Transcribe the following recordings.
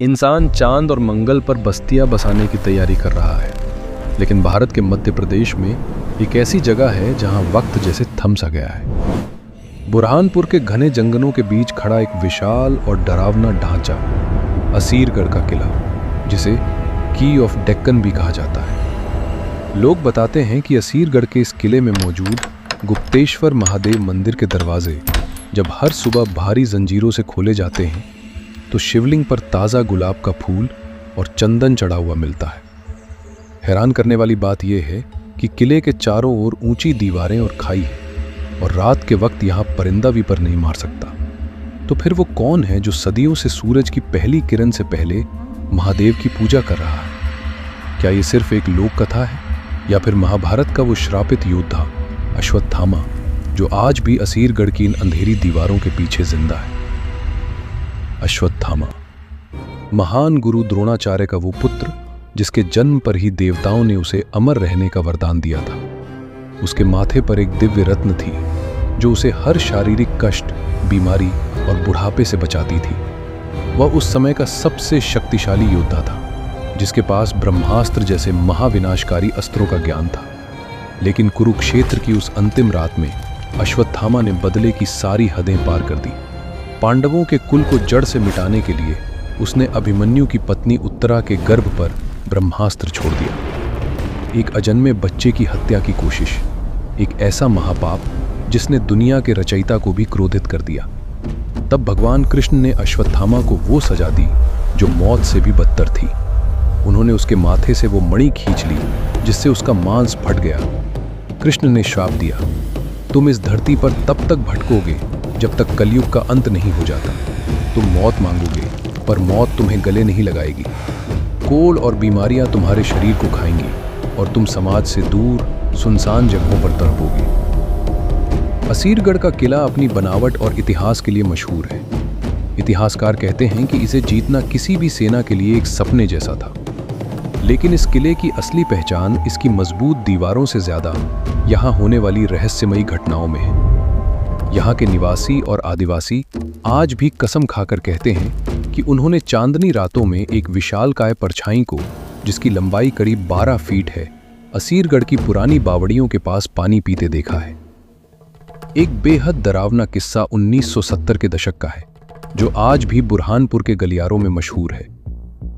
इंसान चांद और मंगल पर बस्तियां बसाने की तैयारी कर रहा है, लेकिन भारत के मध्य प्रदेश में एक ऐसी जगह है जहां वक्त जैसे थम सा गया है। बुरहानपुर के घने जंगलों के बीच खड़ा एक विशाल और डरावना ढांचा, असीरगढ़ का किला, जिसे की ऑफ डेक्कन भी कहा जाता है। लोग बताते हैं कि असीरगढ़ के इस किले में मौजूद गुप्तेश्वर महादेव मंदिर के दरवाजे जब हर सुबह भारी जंजीरों से खोले जाते हैं तो शिवलिंग पर ताज़ा गुलाब का फूल और चंदन चढ़ा हुआ मिलता है। हैरान करने वाली बात यह है कि किले के चारों ओर ऊंची दीवारें और खाई है और रात के वक्त यहाँ परिंदा भी पर नहीं मार सकता। तो फिर वो कौन है जो सदियों से सूरज की पहली किरण से पहले महादेव की पूजा कर रहा है? क्या ये सिर्फ एक लोक कथा है या फिर महाभारत का वो श्रापित योद्धा अश्वत्थामा जो आज भी असीरगढ़ की इन अंधेरी दीवारों के पीछे जिंदा है? अश्वत्थामा, महान गुरु द्रोणाचार्य का वो पुत्र जिसके जन्म पर ही देवताओं ने उसे अमर रहने का वरदान दिया था। उसके माथे पर एक दिव्य रत्न थी जो उसे हर शारीरिक कष्ट, बीमारी और बुढ़ापे से बचाती थी। वह उस समय का सबसे शक्तिशाली योद्धा था जिसके पास ब्रह्मास्त्र जैसे महाविनाशकारी अस्त्रों का ज्ञान था। लेकिन कुरुक्षेत्र की उस अंतिम रात में अश्वत्थामा ने बदले की सारी हदें पार कर दी। पांडवों के कुल को जड़ से मिटाने के लिए उसने अभिमन्यु की पत्नी उत्तरा के गर्भ पर ब्रह्मास्त्र छोड़ दिया। एक अजन्मे बच्चे की हत्या की कोशिश, एक ऐसा महापाप जिसने दुनिया के रचयिता को भी क्रोधित कर दिया। तब भगवान कृष्ण ने अश्वत्थामा को वो सजा दी जो मौत से भी बदतर थी। उन्होंने उसके माथे से वो मणि खींच ली जिससे उसका मांस फट गया। कृष्ण ने श्राप दिया, तुम इस धरती पर तब तक भटकोगे जब तक कलयुग का अंत नहीं हो जाता। तुम मौत मांगोगे पर मौत तुम्हें गले नहीं लगाएगी। कोढ़ और बीमारियां तुम्हारे शरीर को खाएंगी और तुम समाज से दूर सुनसान जगहों पर तड़पोगे। असीरगढ़ का किला अपनी बनावट और इतिहास के लिए मशहूर है। इतिहासकार कहते हैं कि इसे जीतना किसी भी सेना के लिए एक सपने जैसा था। लेकिन इस किले की असली पहचान इसकी मजबूत दीवारों से ज्यादा यहाँ होने वाली रहस्यमयी घटनाओं में है। यहाँ के निवासी और आदिवासी आज भी कसम खाकर कहते हैं कि उन्होंने चांदनी रातों में एक विशालकाय परछाई को, जिसकी लंबाई करीब 12 फीट है, असीरगढ़ की पुरानी बावड़ियों के पास पानी पीते देखा है। एक बेहद डरावना किस्सा 1970 के दशक का है जो आज भी बुरहानपुर के गलियारों में मशहूर है।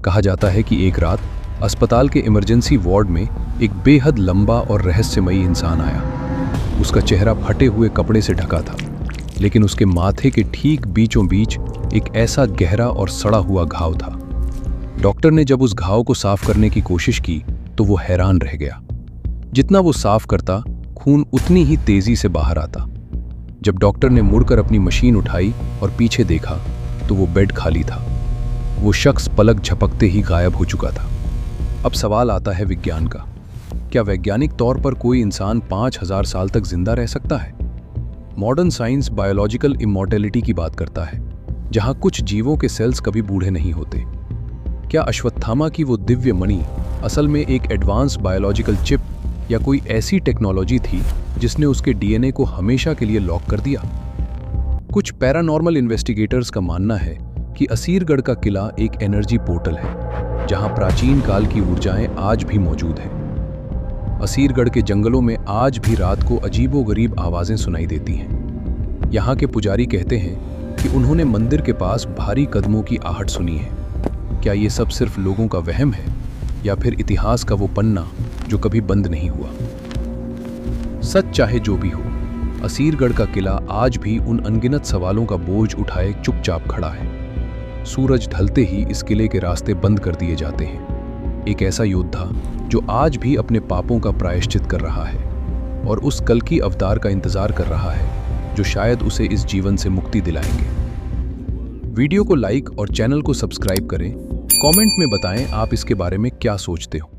कहा जाता है कि एक रात अस्पताल के इमरजेंसी वार्ड में एक बेहद लंबा और रहस्यमयी इंसान आया। उसका चेहरा फटे हुए कपड़े से ढका था, लेकिन उसके माथे के ठीक बीचों बीच एक ऐसा गहरा और सड़ा हुआ घाव था। डॉक्टर ने जब उस घाव को साफ करने की कोशिश की तो वो हैरान रह गया। जितना वो साफ करता, खून उतनी ही तेजी से बाहर आता। जब डॉक्टर ने मुड़कर अपनी मशीन उठाई और पीछे देखा तो वो बेड खाली था। वो शख्स पलक झपकते ही गायब हो चुका था। अब सवाल आता है विज्ञान का। क्या वैज्ञानिक तौर पर कोई इंसान 5000 साल तक जिंदा रह सकता है? मॉडर्न साइंस बायोलॉजिकल इमॉर्टेलिटी की बात करता है, जहां कुछ जीवों के सेल्स कभी बूढ़े नहीं होते। क्या अश्वत्थामा की वो दिव्य मणि असल में एक एडवांस बायोलॉजिकल चिप या कोई ऐसी टेक्नोलॉजी थी जिसने उसके डीएनए को हमेशा के लिए लॉक कर दिया? कुछ पैरानॉर्मल इन्वेस्टिगेटर्स का मानना है कि असीरगढ़ का किला एक एनर्जी पोर्टल है जहां प्राचीन काल की ऊर्जाएं आज भी मौजूद हैं। असीरगढ़ के जंगलों में आज भी रात को अजीबोगरीब आवाजें सुनाई देती हैं। यहाँ के पुजारी कहते हैं कि उन्होंने मंदिर के पास भारी कदमों की आहट सुनी है। क्या ये सब सिर्फ लोगों का वहम है या फिर इतिहास का वो पन्ना जो कभी बंद नहीं हुआ? सच चाहे जो भी हो, असीरगढ़ का किला आज भी उन अनगिनत सवालों का बोझ उठाए चुपचाप खड़ा है। सूरज ढलते ही इस किले के रास्ते बंद कर दिए जाते हैं। एक ऐसा योद्धा जो आज भी अपने पापों का प्रायश्चित कर रहा है और उस कल की अवतार का इंतजार कर रहा है जो शायद उसे इस जीवन से मुक्ति दिलाएंगे। वीडियो को लाइक और चैनल को सब्सक्राइब करें। कमेंट में बताएं आप इसके बारे में क्या सोचते हो।